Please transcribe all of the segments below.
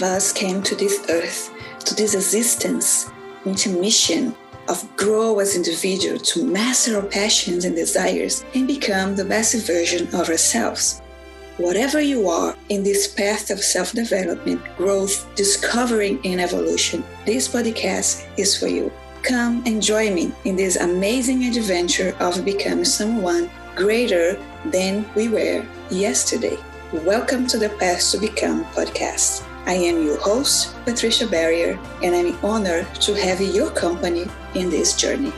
of us came to this earth, to this existence, with a mission of grow as individuals to master our passions and desires and become the best version of ourselves. Whatever you are in this path of self-development, growth, discovering, and evolution, this podcast is for you. Come and join me in this amazing adventure of becoming someone greater than we were yesterday. Welcome to the Path to Become podcast. I am your host, Patricia, and I'm honored to have your company in this journey.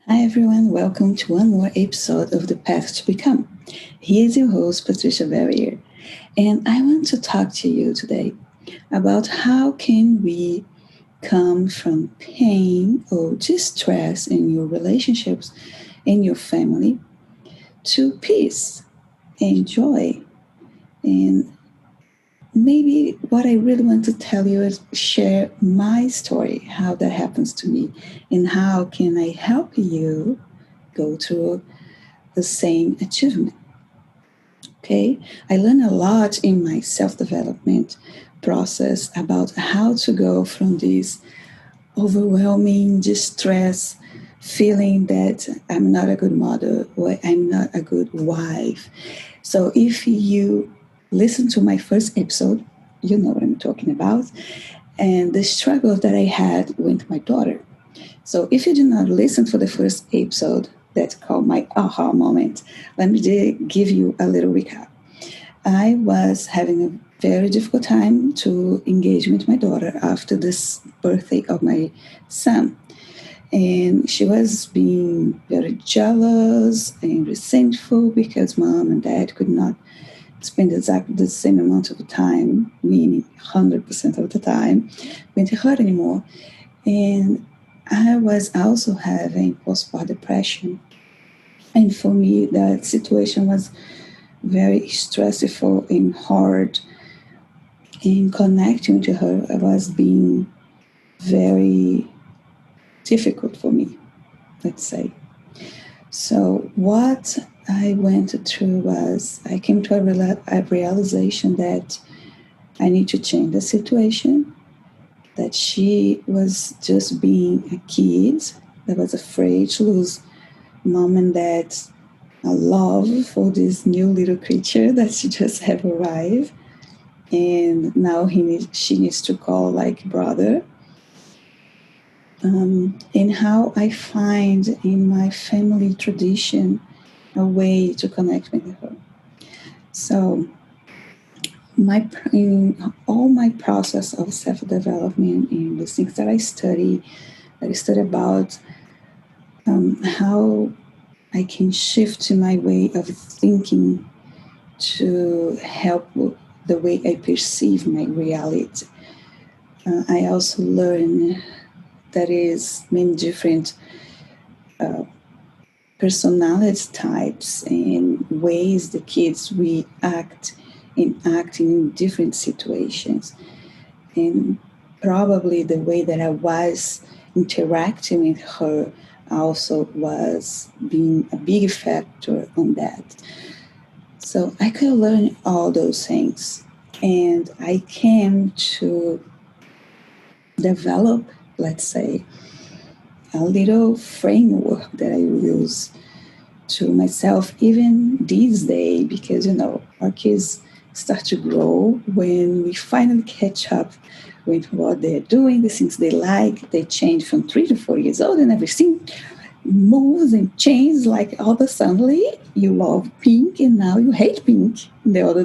Hi everyone, welcome to one more episode of The Path to Become. Here's your host, Patricia, and I want to talk to you today about how can we come from pain or distress in your relationships, in your family, to peace and joy. And maybe what I really want to tell you is share my story, how that happens to me, and how can I help you go through the same achievement. Okay, I learned a lot in my self-development process about how to go from this overwhelming distress, feeling that I'm not a good mother or I'm not a good wife. So if you listen to my first episode, you know what I'm talking about, and the struggle that I had with my daughter. So if you did not listen for the first episode, that's called my aha moment, let me give you a little recap. I was having a very difficult time to engage with my daughter after this birthday of my son. And she was being very jealous and resentful because mom and dad could not spend exactly the same amount of time, meaning 100% of the time, with her anymore. And I was also having postpartum depression. And for me, that situation was very stressful and hard. And connecting to her was being very difficult for me, let's say. So what I went through was I came to a realization that I need to change the situation, that she was just being a kid that was afraid to lose mom and dad's love for this new little creature that she just have arrived. And now she needs to call like brother. And how I find in my family tradition a way to connect with her. So in all my process of self-development and the things that I study about how I can shift my way of thinking to help the way I perceive my reality. I also learn that is many different personality types and ways the kids react in acting in different situations. And probably the way that I was interacting with her also was being a big factor on that. So I could learn all those things. And I came to develop, let's say, a little framework that I use to myself even these days, because, our kids start to grow when we finally catch up with what they're doing, the things they like. They change from 3 to 4 years old and everything moves and changes like all of a sudden you love pink and now you hate pink. The other day